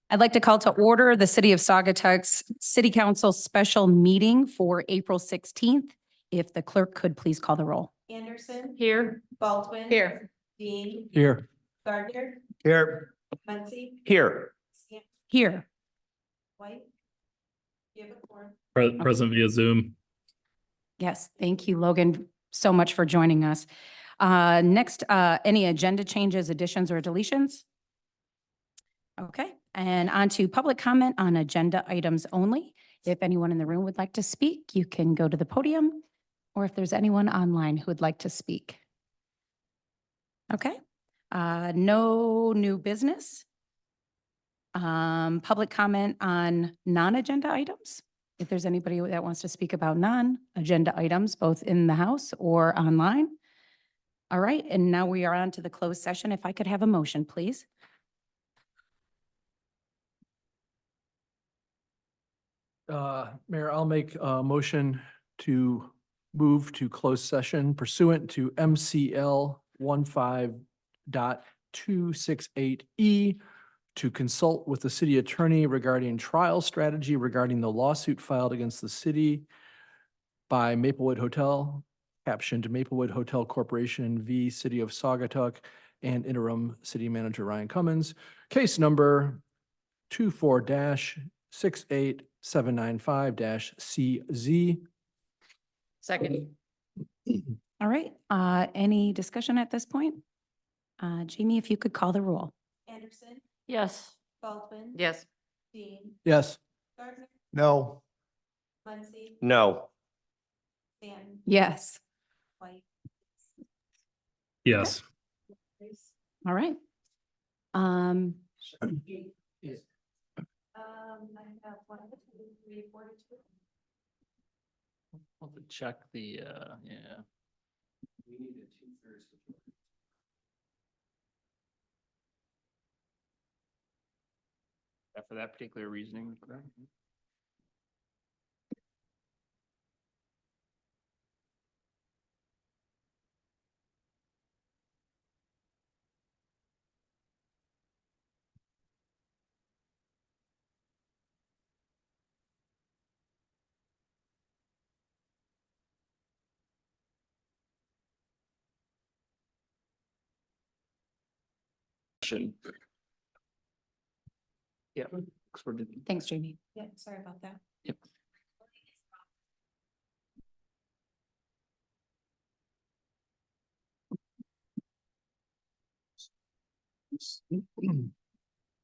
I'd like to call to order the City of Saugatuck's City Council special meeting for April 16th. If the clerk could please call the roll. Anderson. Here. Baldwin. Here. Dean. Here. Gardner. Here. Muncy. Here. Here. White. You have a quorum. Present via Zoom. Yes, thank you, Logan, so much for joining us. Next, any agenda changes, additions, or deletions? Okay, and on to public comment on agenda items only. If anyone in the room would like to speak, you can go to the podium, or if there's anyone online who would like to speak. Okay, no new business. Public comment on non-agenda items. If there's anybody that wants to speak about non-agenda items, both in the house or online. All right, and now we are on to the closed session. If I could have a motion, please. Mayor, I'll make a motion to move to closed session pursuant to MCL 15.268E to consult with the city attorney regarding trial strategy regarding the lawsuit filed against the city by Maplewood Hotel, captioned Maplewood Hotel Corporation v. City of Saugatuck, and interim city manager Ryan Cummins. Case number 24-68795-CZ. Second. All right, any discussion at this point? Jamie, if you could call the roll. Anderson. Yes. Baldwin. Yes. Dean. Yes. Gardner. No. Muncy. No. Stanton. Yes. White. Yes. All right. I have 1, 2, 3, 4, 2. I'll have to check the, yeah. We need a 2/3 majority. For that particular reasoning, correct? Yeah. Thanks, Jamie. Yeah, sorry about that. Yep.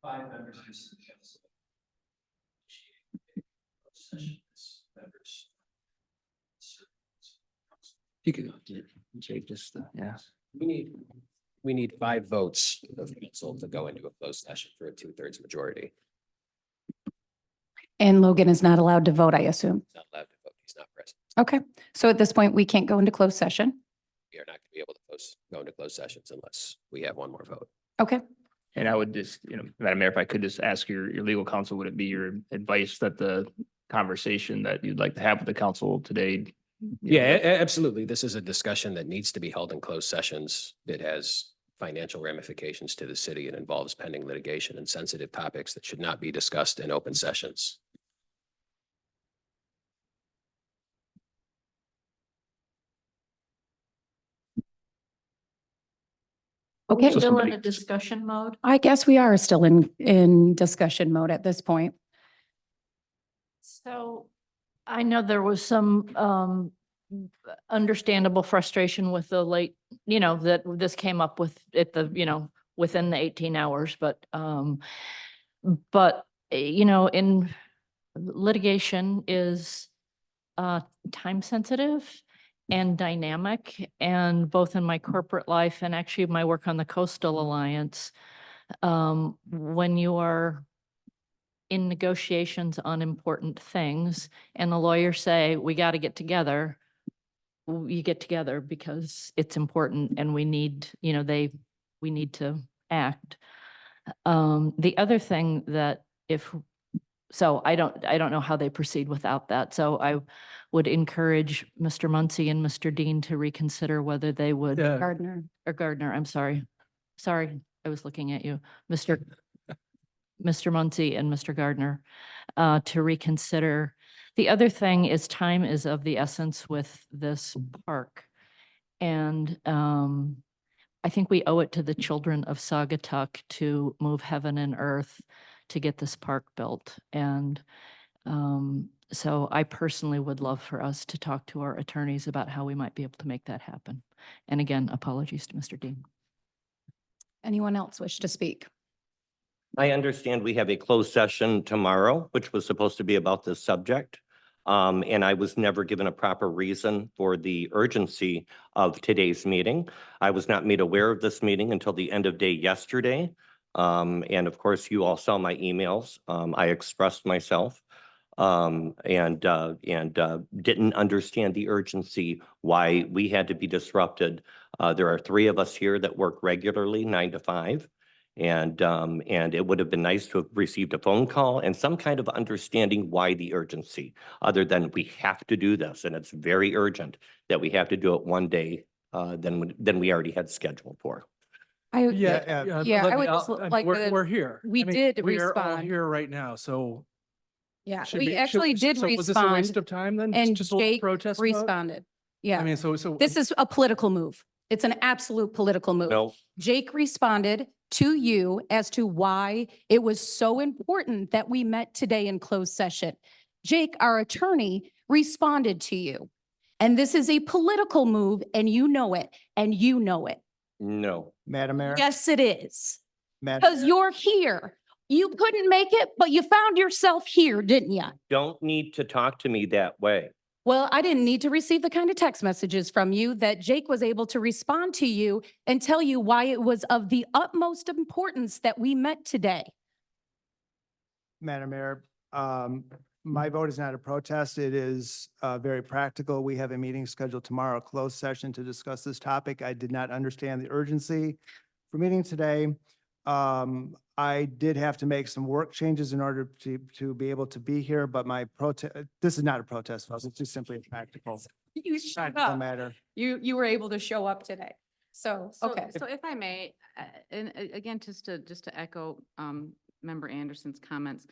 Five members of the city council. Members. You could, Jake, just, yeah. We need 5 votes of council to go into a closed session for a 2/3 majority. And Logan is not allowed to vote, I assume. He's not allowed to vote. He's not present. Okay, so at this point, we can't go into closed session. We are not going to be able to go into closed sessions unless we have one more vote. Okay, And I would just, Madam Mayor, if I could just ask your legal counsel, would it be your advice that the conversation that you'd like to have with the council today? Yeah, absolutely. This is a discussion that needs to be held in closed sessions. It has financial ramifications to the city. It involves pending litigation and sensitive topics that should not be discussed in open sessions. okay. So Still in somebody- a discussion mode? I guess we are still in discussion mode at this point. So I know there was some understandable frustration with the late, that this came up with at the, within the 18 hours, but in litigation is time sensitive and dynamic, and both in my corporate life and actually my work on the Coastal Alliance, when you are in negotiations on important things and the lawyers say, we got to get together, you get together because it's important and we need, we need to act. The other thing that I don't know how they proceed without that. So I would encourage Mr. Muncy and Mr. Dean to reconsider whether they would, Yeah. Gardner. or Gardner, I'm sorry. Sorry, I was looking at you. Mr. Mr. Muncy and Mr. Gardner to reconsider. The other thing is time is of the essence with this park. And I think we owe it to the children of Saugatuck to move heaven and earth to get this park built. And so I personally would love for us to talk to our attorneys about how we might be able to make that happen. And again, apologies to Mr. Dean. Anyone else wish to speak? I understand we have a closed session tomorrow, which was supposed to be about this subject. And I was never given a proper reason for the urgency of today's meeting. I was not made aware of this meeting until the end of day yesterday. And of course, you all saw my emails. I expressed myself and didn't understand the urgency, why we had to be disrupted. There are 3 of us here that work regularly 9 to 5. And it would have been nice to have received a phone call and some kind of understanding why the urgency, other than we have to do this. And it's very urgent that we have to do it one day than we already had scheduled for. I, Yeah, Yeah, let I me- would just I'll- like we're, to- we're here. we I mean, did we are all respond. here right now, so. yeah, should we should- actually did so was this a waste respond of time then? and Just a little Jake protest vote? responded. I Yeah, mean, so. this is a political move. It's an absolute political move. No, Jake responded to you as to why it was so important that we met today in closed session. Jake, our attorney, responded to you. And this is a political move and you know it, and you know it. no. Madam Mayor? Yes, it is. Madam Because Mayor, you're here. You couldn't make it, but you found yourself here, didn't you? Don't need to talk to me that way. Well, I didn't need to receive the kind of text messages from you that Jake was able to respond to you and tell you why it was of the utmost importance that we met today. Madam Mayor, my vote is not a protest. It is very practical. We have a meeting scheduled tomorrow, a closed session to discuss this topic. I did not understand the urgency for meeting today. I did have to make some work changes in order to be able to be here, but my protest, this is not a protest, folks. It's just simply a practical matter. You were able to show up today. So, okay. So if I may, and again, just to echo Member Anderson's comments,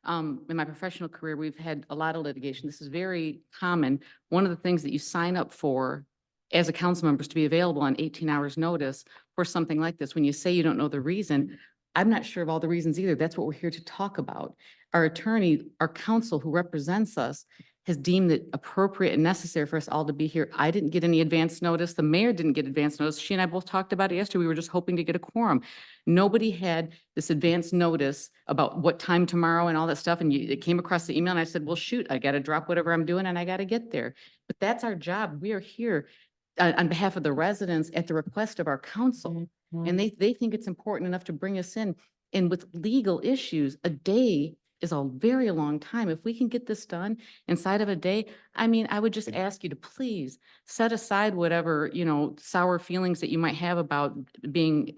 in my professional career, we've had a lot of litigation. This is very common. One of the things that you sign up for as a council member is to be available on 18 hours notice for something like this. When you say you don't know the reason, I'm not sure of all the reasons either. That's what we're here to talk about. Our attorney, our counsel who represents us has deemed it appropriate and necessary for us all to be here. I didn't get any advance notice. The mayor didn't get advance notice. She and I both talked about it yesterday. We were just hoping to get a quorum. Nobody had this advance notice about what time tomorrow and all that stuff. And it came across the email and I said, well, shoot, I got to drop whatever I'm doing and I got to get there. But that's our job. We are here on behalf of the residents at the request of our council. And they think it's important enough to bring us in. And with legal issues, a day is a very long time. If we can get this done inside of a day, I mean, I would just ask you to please set aside whatever, sour feelings that you might have about being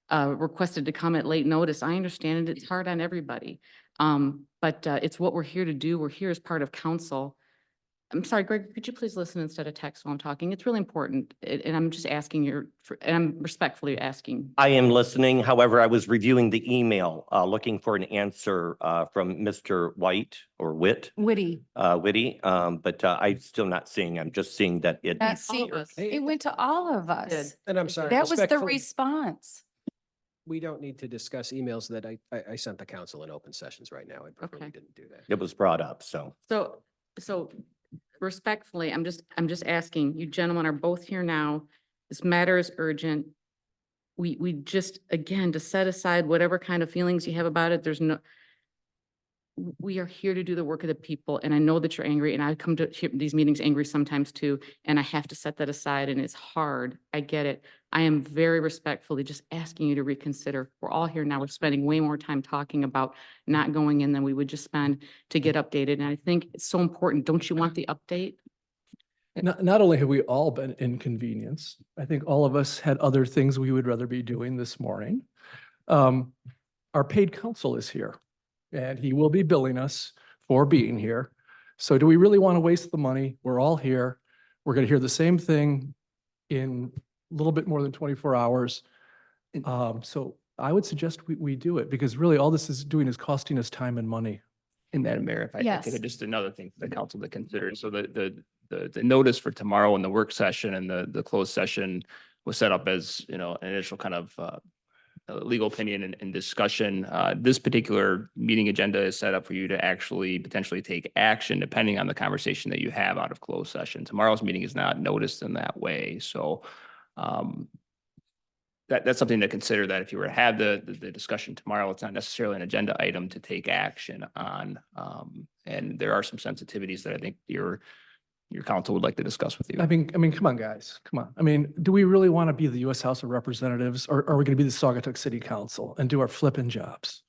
requested to come at late notice. I understand it. It's hard on everybody. But it's what we're here to do. We're here as part of council. I'm sorry, Greg, could you please listen instead of text while I'm talking? It's really important. And I'm just asking and I'm respectfully asking. I am listening. However, I was reviewing the email, looking for an answer from Mr. White or Witt, Witty. Whitty. But I'm still not seeing, I'm just seeing that it. See, All of us. it went to all of us. Did. And I'm sorry. That was the respectfully, response. We don't need to discuss emails that I sent the council in open sessions right now. I prefer we Okay. didn't do that. It was brought up, so. So respectfully, I'm just asking, you gentlemen are both here now. This matter is urgent. We just, again, to set aside whatever kind of feelings you have about it, we are here to do the work of the people. And I know that you're angry and I come to these meetings angry sometimes too. And I have to set that aside and it's hard. I get it. I am very respectfully just asking you to reconsider. We're all here now. We're spending way more time talking about not going in than we would just spend to get updated. And I think it's so important. Don't you want the update? Not only have we all been inconvenienced, I think all of us had other things we would rather be doing this morning. Our paid counsel is here and he will be billing us for being here. So do we really want to waste the money? We're all here. We're going to hear the same thing in a little bit more than 24 hours. So I would suggest we do it because really all this is doing is costing us time and money. And Madam Mayor, if I Yes. could, just another thing for the council to consider. So the notice for tomorrow and the work session and the closed session was set up as, an initial kind of legal opinion and discussion. This particular meeting agenda is set up for you to actually potentially take action depending on the conversation that you have out of closed session. Tomorrow's meeting is not noticed in that way. So that's something to consider, that if you were to have the discussion tomorrow, it's not necessarily an agenda item to take action on. And there are some sensitivities that I think your council would like to discuss with you. I mean, come on, guys, come on. I mean, do we really want to be the U.S. House of Representatives, or are we going to be the Saugatuck City Council and do our flipping jobs?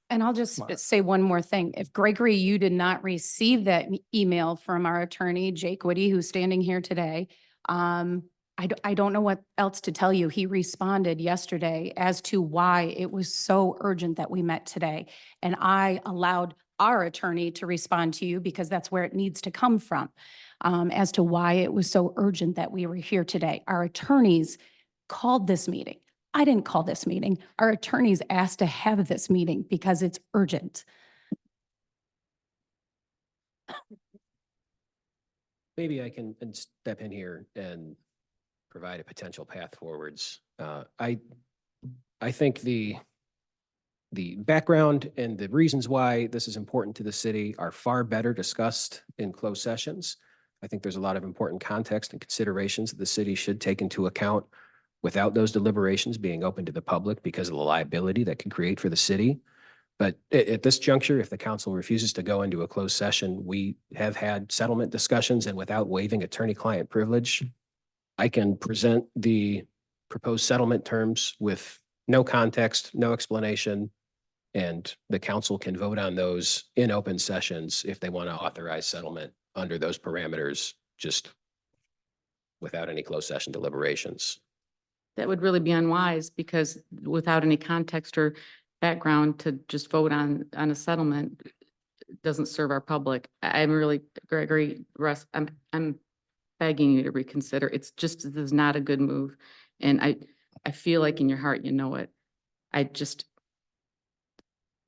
And I'll just Come on. say one more thing. If Gregory, you did not receive that email from our attorney, Jake Whitty, who's standing here today, I don't know what else to tell you. He responded yesterday as to why it was so urgent that we met today. And I allowed our attorney to respond to you because that's where it needs to come from, as to why it was so urgent that we were here today. Our attorneys called this meeting. I didn't call this meeting. Our attorneys asked to have this meeting because it's urgent. Maybe I can step in here and provide a potential path forwards. I think the background and the reasons why this is important to the city are far better discussed in closed sessions. I think there's a lot of important context and considerations that the city should take into account without those deliberations being open to the public because of the liability that could create for the city. But at this juncture, if the council refuses to go into a closed session, we have had settlement discussions, and without waiving attorney-client privilege, I can present the proposed settlement terms with no context, no explanation, and the council can vote on those in open sessions if they want to authorize settlement under those parameters, just without any closed session deliberations. That would really be unwise because without any context or background to just vote on a settlement doesn't serve our public. I'm really, Gregory, Russ, I'm begging you to reconsider. It's just, this is not a good move. And I feel like in your heart, you know it.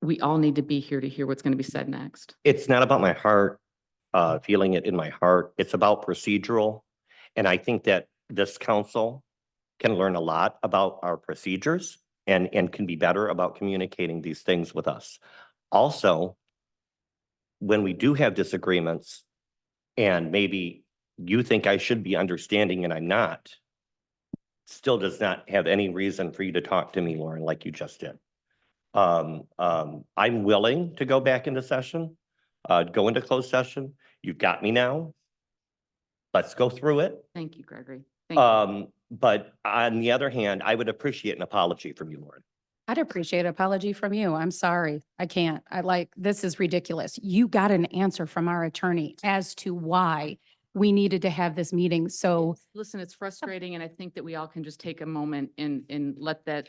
We all need to be here to hear what's going to be said next. It's not about my heart, feeling it in my heart. It's about procedural. And I think that this council can learn a lot about our procedures and can be better about communicating these things with us. Also, when we do have disagreements and maybe you think I should be understanding and I'm not, still does not have any reason for you to talk to me, Lauren, like you just did. I'm willing to go back into session, go into closed session. You've got me now. Let's go through it. Thank you, Gregory. Thank you. But on the other hand, I would appreciate an apology from you, Lauren. I'd appreciate an apology from you. I'm sorry. I can't. This is ridiculous. You got an answer from our attorney as to why we needed to have this meeting. So Listen, it's frustrating, and I think that we all can just take a moment and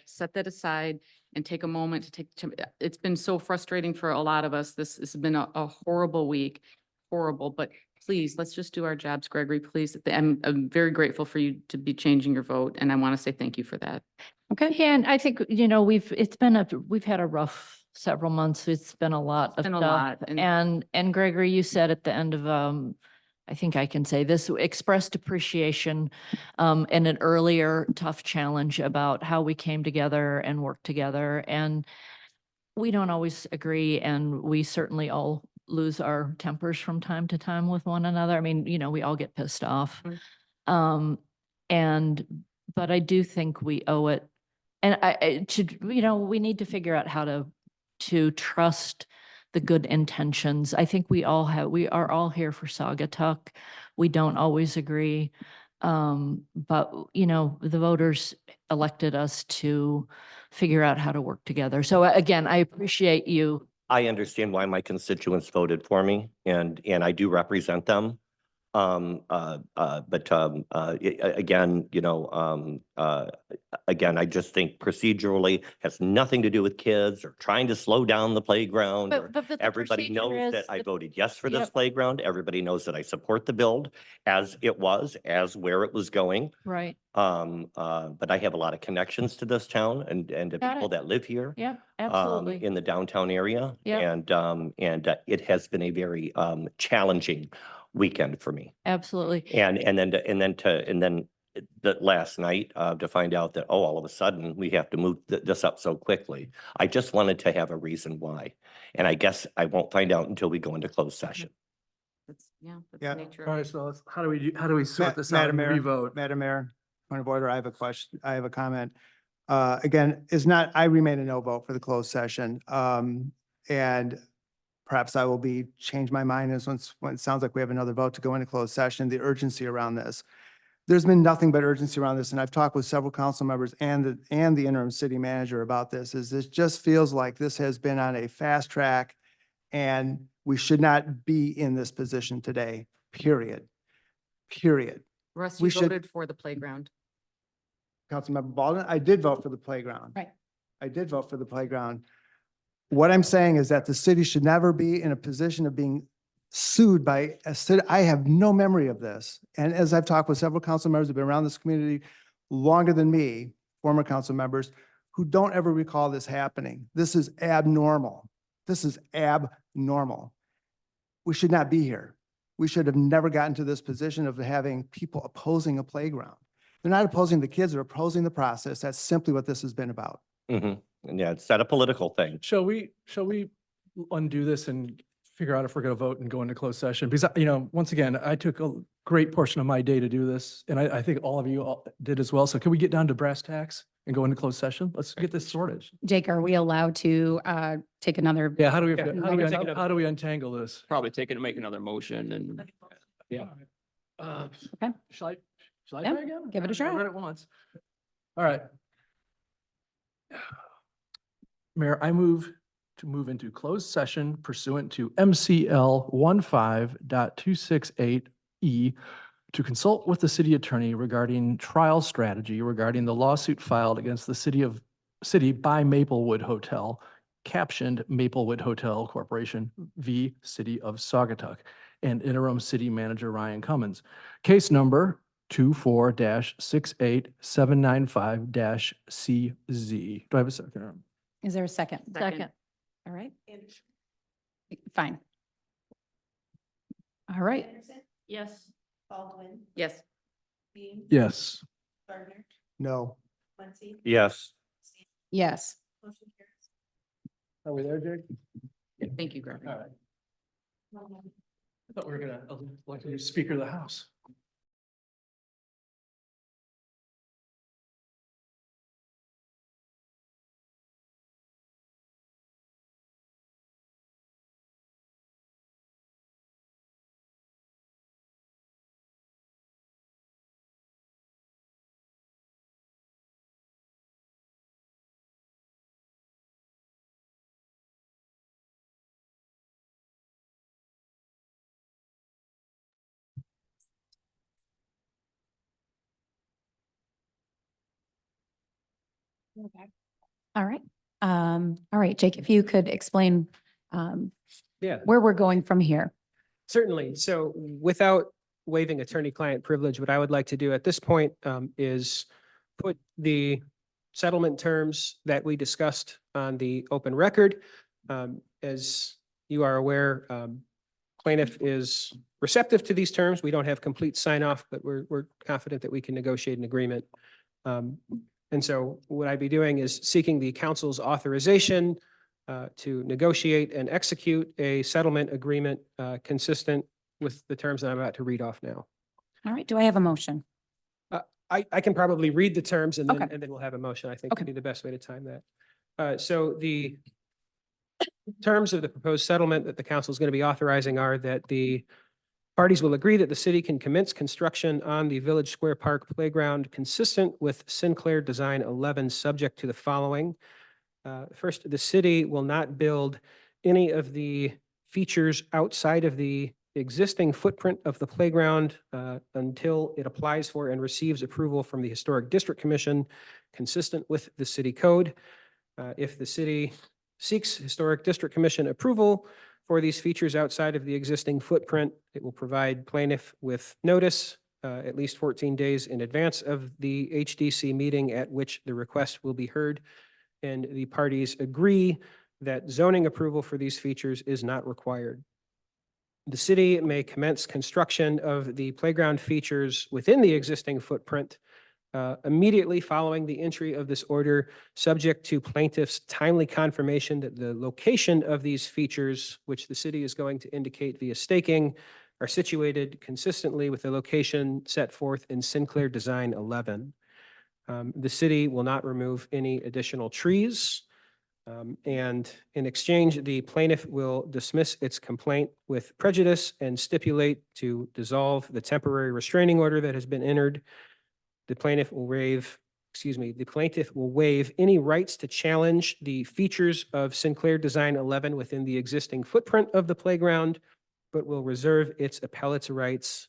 set that aside and take a moment it's been so frustrating for a lot of us. This has been a horrible week, horrible, but please, let's just do our jobs, Gregory, please. I'm very grateful for you to be changing your vote, and I want to say thank you for that. okay. Yeah, and I think, we've had a rough several months. It's been a lot of been a stuff. lot, And Gregory, you said at the end of, I think I can say this, expressed appreciation in an earlier tough challenge about how we came together and worked together. And we don't always agree, and we certainly all lose our tempers from time to time with one another. I mean, we all get pissed off. Mm. But I do think we owe it. And we need to figure out how to trust the good intentions. I think we are all here for Saugatuck. We don't always agree. But the voters elected us to figure out how to work together. So again, I appreciate you. I understand why my constituents voted for me, and I do represent them. Again, again, I just think procedurally has nothing to do with kids or trying to slow down the playground. or- But the Everybody procedure knows is that I the- voted yes for this Yep. playground. Everybody knows that I support the build as it was, as where it was going. Right, But I have a lot of connections to this town and to Got people it. that live here. yep, absolutely. In the downtown area. Yep. And it has been a very challenging weekend for me. Absolutely. And then the last night to find out that, oh, all of a sudden we have to move this up so quickly. I just wanted to have a reason why. And I guess I won't find out until we go into closed session. That's, that's Yeah. the nature All of right, it. so how do we sort this out Madam and Mayor, revote? Madam Mayor, point of order, I have a question, I have a comment. Again, I remain a no vote for the closed session. And perhaps I will change my mind when it sounds like we have another vote to go into closed session, the urgency around this. There's been nothing but urgency around this, and I've talked with several council members and the interim city manager about this, this just feels like this has been on a fast track and we should not be in this position today, period. Period. Russ, we you should- voted for the playground. Councilmember Baldwin, I did vote for the playground. Right. I did vote for the playground. What I'm saying is that the city should never be in a position of being sued by a city. I have no memory of this. And as I've talked with several council members who've been around this community longer than me, former council members, who don't ever recall this happening. This is abnormal. This is abnormal. We should not be here. We should have never gotten to this position of having people opposing a playground. They're not opposing the kids, they're opposing the process. That's simply what this has been about. And yeah, it's not a political thing. Shall we undo this and figure out if we're going to vote and go into closed session? Because, once again, I took a great portion of my day to do this, and I think all of you all did as well. So can we get down to brass tacks and go into closed session? Let's get this sorted. Jake, are we allowed to take another? Yeah, how do we, Yeah. how do we untangle this? Probably make another motion and. Yeah. Okay. Shall I Yeah, try again? give it a I try. read it once. All right. Mayor, I move to move into closed session pursuant to MCL 15.268E to consult with the city attorney regarding trial strategy regarding the lawsuit filed against the city by Maplewood Hotel, captioned Maplewood Hotel Corporation v. City of Saugatuck, and interim city manager Ryan Cummins. Case number 24-68795-CZ. Do I have a second? Is there a second? Second. All right, fine. All right, Anderson, Yes. Baldwin, Yes. Dean, Yes. Gardner, No. Muncy. Yes. yes. Motion carries. Are we there, Jake? Thank you, Gardner. All right. I thought we were gonna elect a new Speaker of the House. All right. All right, Jake, if you could explain Yeah, where we're going from here. certainly. So without waiving attorney-client privilege, what I would like to do at this point is put the settlement terms that we discussed on the open record. As you are aware, plaintiff is receptive to these terms. We don't have complete sign-off, but we're confident that we can negotiate an agreement. And so what I'd be doing is seeking the council's authorization to negotiate and execute a settlement agreement consistent with the terms that I'm about to read off now. All right, do I have a motion? I can probably read the terms and Okay. then we'll have a motion. I think Okay. would be the best way to time that. So the terms of the proposed settlement that the council is going to be authorizing are that the parties will agree that the city can commence construction on the Village Square Park Playground consistent with Sinclair Design 11, subject to the following. First, the city will not build any of the features outside of the existing footprint of the playground until it applies for and receives approval from the Historic District Commission consistent with the city code. If the city seeks Historic District Commission approval for these features outside of the existing footprint, it will provide plaintiff with notice at least 14 days in advance of the HDC meeting at which the request will be heard. And the parties agree that zoning approval for these features is not required. The city may commence construction of the playground features within the existing footprint immediately following the entry of this order, subject to plaintiff's timely confirmation that the location of these features, which the city is going to indicate via staking, are situated consistently with the location set forth in Sinclair Design 11. The city will not remove any additional trees. And in exchange, the plaintiff will dismiss its complaint with prejudice and stipulate to dissolve the temporary restraining order that has been entered. The plaintiff will waive any rights to challenge the features of Sinclair Design 11 within the existing footprint of the playground, but will reserve its appellate rights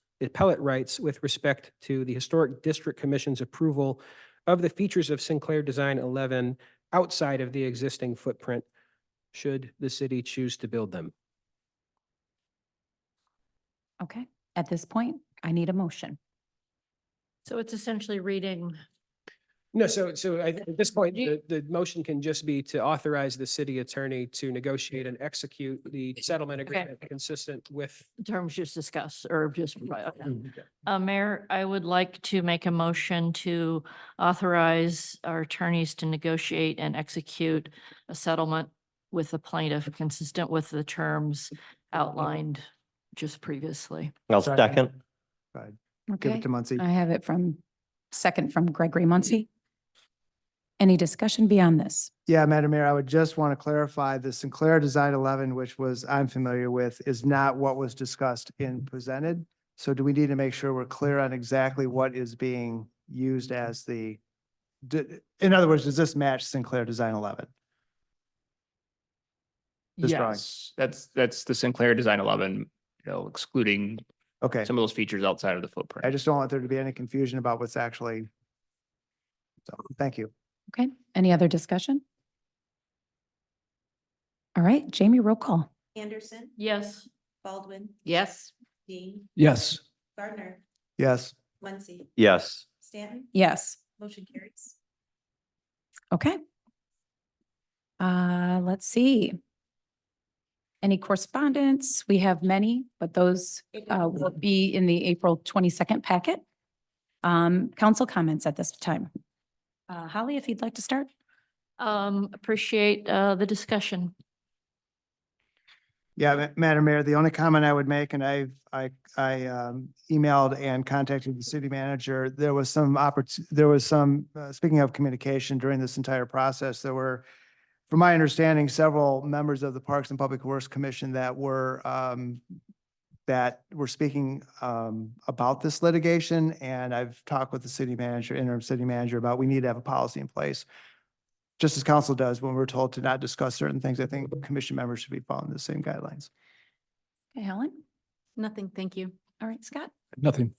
with respect to the Historic District Commission's approval of the features of Sinclair Design 11 outside of the existing footprint, should the city choose to build them. Okay, at this point, I need a motion. So it's essentially reading, No, so at this point, the motion can just be to authorize the city attorney to negotiate and execute the settlement agreement consistent with. terms just discussed or just, right, okay. Mayor, I would like to make a motion to authorize our attorneys to negotiate and execute a settlement with the plaintiff consistent with the terms outlined just previously. I'll Second. second. Give Okay, it to Muncy. I have it second from Gregory Muncy. Any discussion beyond this? Yeah, Madam Mayor, I would just want to clarify the Sinclair Design 11, which I'm familiar with, is not what was discussed and presented. So do we need to make sure we're clear on exactly what is being used as in other words, does this match Sinclair Design 11? This drawing. Yes, that's the Sinclair Design 11, excluding Okay, some of those features outside of the footprint. I just don't want there to be any confusion about what's actually. So, thank you. Okay, any other discussion? All right, Jamie, roll call. Anderson, Yes. Baldwin, Yes. Dean, Yes. Gardner, Yes. Muncy, Yes. Stanton, Yes. motion carries. Okay. Let's see. Any correspondence? We have many, but those will be in the April 22nd packet. Council comments at this time. Holly, if you'd like to start. Appreciate the discussion. Yeah, Madam Mayor, the only comment I would make, and I emailed and contacted the city manager. There was some speaking of communication during this entire process, there were, from my understanding, several members of the Parks and Public Works Commission that were speaking about this litigation. And I've talked with the city manager, interim city manager, about we need to have a policy in place. Just as council does when we're told to not discuss certain things. I think commission members should be following the same guidelines. Okay, Helen. Nothing, thank you. All right, Scott. Nothing.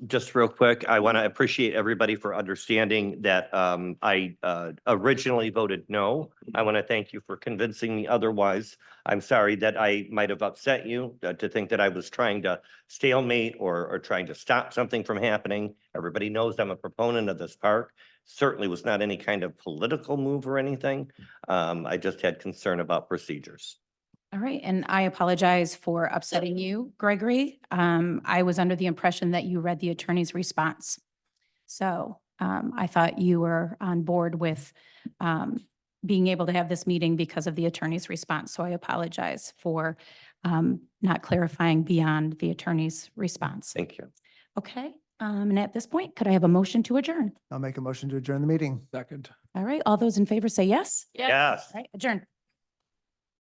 Just real quick, I want to appreciate everybody for understanding that I originally voted no. I want to thank you for convincing me otherwise. I'm sorry that I might have upset you to think that I was trying to stalemate or trying to stop something from happening. Everybody knows I'm a proponent of this park. Certainly was not any kind of political move or anything. I just had concern about procedures. All right, and I apologize for upsetting you, Gregory. I was under the impression that you read the attorney's response. So I thought you were on board with being able to have this meeting because of the attorney's response. So I apologize for not clarifying beyond the attorney's response. Thank you. Okay, and at this point, could I have a motion to adjourn? I'll make a motion to adjourn the meeting. Second. All right, all those in favor say yes. Yes. All right, adjourn.